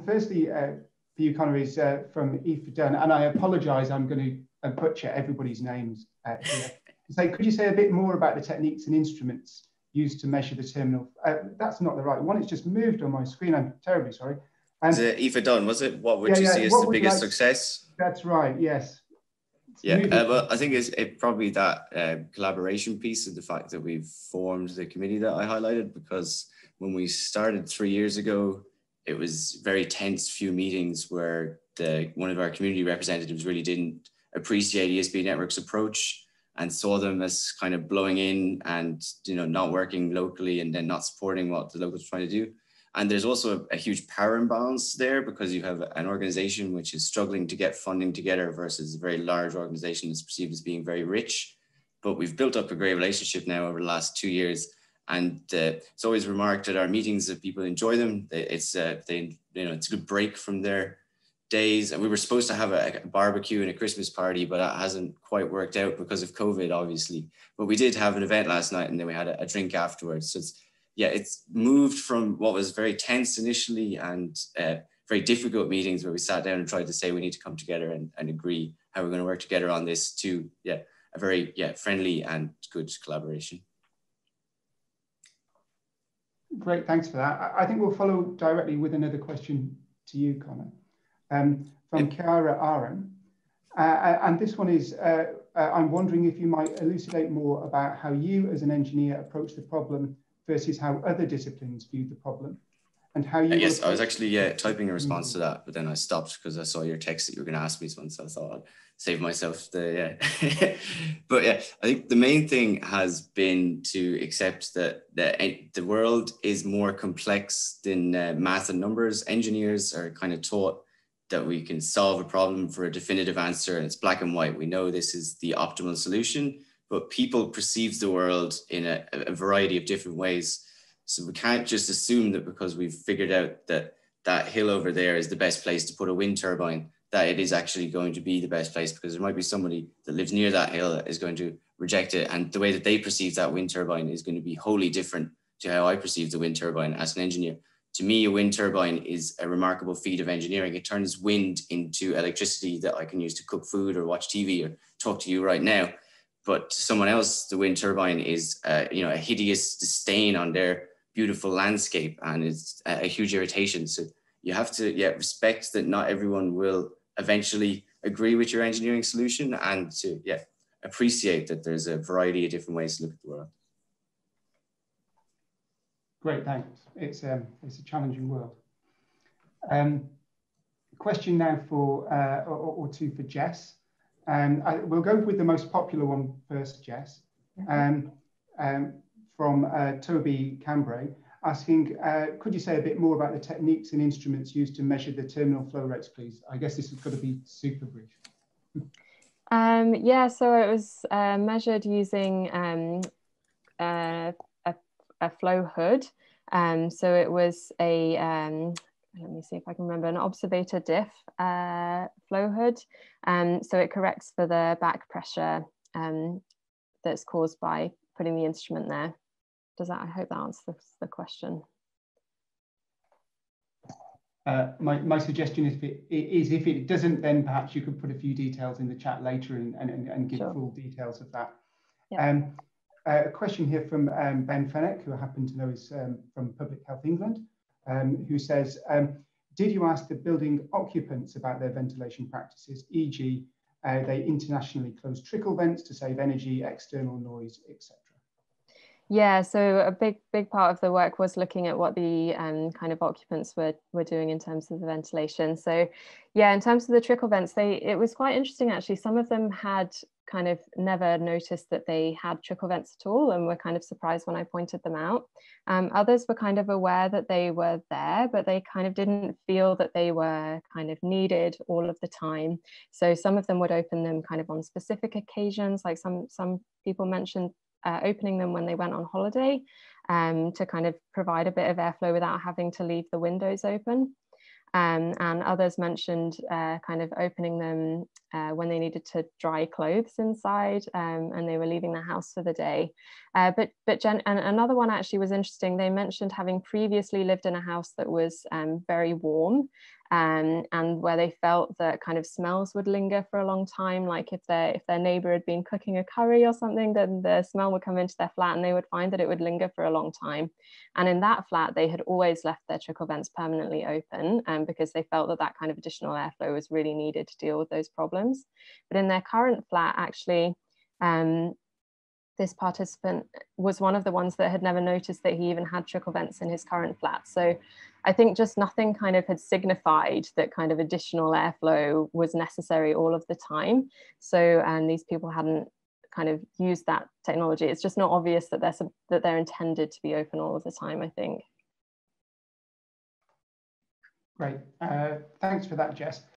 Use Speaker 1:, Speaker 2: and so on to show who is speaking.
Speaker 1: firstly, for you, Connor, is from Aoife Dunn, and I apologise, I'm going to butcher everybody's names here. So could you say a bit more about the techniques and instruments used to measure the terminal? That's not the right one, it's just moved on my screen, I'm terribly sorry.
Speaker 2: Is it Aoife Dunn, was it? What would you see as the biggest success?
Speaker 1: That's right, yes.
Speaker 2: Well, I think it's probably that collaboration piece, of the fact that we've formed the committee that I highlighted, because when we started 3 years ago, it was very tense few meetings where one of our community representatives really didn't appreciate ESB Network's approach and saw them as kind of blowing in and, you know, not working locally and then not supporting what the locals were trying to do. And there's also a huge power imbalance there, because you have an organization which is struggling to get funding together versus a very large organization that's perceived as being very rich. But we've built up a great relationship now over the last 2 years. And it's always remarked at our meetings that people enjoy them. It's a good break from their days. And we were supposed to have a barbecue and a Christmas party, but that hasn't quite worked out because of COVID, obviously. But we did have an event last night, and then we had a drink afterwards. So it's moved from what was very tense initially and very difficult meetings where we sat down and tried to say we need to come together and agree how we're going to work together on this, to a very friendly and good collaboration.
Speaker 1: Great, thanks for that. I think we'll follow directly with another question to you, Connor, from Chiara Aaron. And this one is, I'm wondering if you might elucidate more about how you as an engineer approach the problem versus how other disciplines view the problem, and how you...
Speaker 2: Yes, I was actually typing a response to that, but then I stopped because I saw your text that you were going to ask me something, so I thought I'd save myself the... But I think the main thing has been to accept that the world is more complex than math and numbers. Engineers are kind of taught that we can solve a problem for a definitive answer, and it's black and white. We know this is the optimal solution, but people perceive the world in a variety of different ways. So we can't just assume that because we've figured out that hill over there is the best place to put a wind turbine, that it is actually going to be the best place, because there might be somebody that lives near that hill that is going to reject it. And the way that they perceive that wind turbine is going to be wholly different to how I perceive the wind turbine as an engineer. To me, a wind turbine is a remarkable feat of engineering. It turns wind into electricity that I can use to cook food or watch TV or talk to you right now. But to someone else, the wind turbine is a hideous disdain on their beautiful landscape, and it's a huge irritation. So you have to respect that not everyone will eventually agree with your engineering solution, and to appreciate that there's a variety of different ways to look at the world.
Speaker 1: Great, thanks. It's a challenging world. Question now or two for Jess. We'll go with the most popular one first, Jess. From Toby Cambray, asking, could you say a bit more about the techniques and instruments used to measure the terminal flow rates, please? I guess this has got to be super brief.
Speaker 3: So it was measured using a flow hood. So it was let me see if I can remember, an observator diff flow hood. So it corrects for the back pressure that's caused by putting the instrument there. I hope that answers the question.
Speaker 1: My suggestion is if it doesn't, then perhaps you could put a few details in the chat later and give full details of that. Yeah. A question here from Ben Fennick, who I happen to know is from Public Health England, who says, did you ask the building occupants about their ventilation practices, e.g. They internationally close trickle vents to save energy, external noise, etc.?
Speaker 3: Yeah, so a big part of the work was looking at what the kind of occupants were doing in terms of the ventilation. So yeah, in terms of the trickle vents, it was quite interesting actually. Some of them had kind of never noticed that they had trickle vents at all, and were kind of surprised when I pointed them out. Others were kind of aware that they were there, but they kind of didn't feel that they were kind of needed all of the time. So some of them would open them kind of on specific occasions, like some people mentioned opening them when they went on holiday to kind of provide a bit of airflow without having to leave the windows open. And others mentioned kind of opening them when they needed to dry clothes inside, and they were leaving the house for the day. And another one actually was interesting. They mentioned having previously lived in a house that was very warm, and where they felt that kind of smells would linger for a long time. Like if their neighbor had been cooking a curry or something, then the smell would come into their flat, and they would find that it would linger for a long time. And in that flat, they had always left their trickle vents permanently open, because they felt that that kind of additional airflow was really needed to deal with those problems. But in their current flat, actually, this participant was one of the ones that had never noticed that he even had trickle vents in his current flat. So I think just nothing kind of had signified that kind of additional airflow was necessary all of the time. So, and these people hadn't kind of used that technology. It's just not obvious that they're intended to be open all of the time, I think.
Speaker 1: Great, thanks for that, Jess.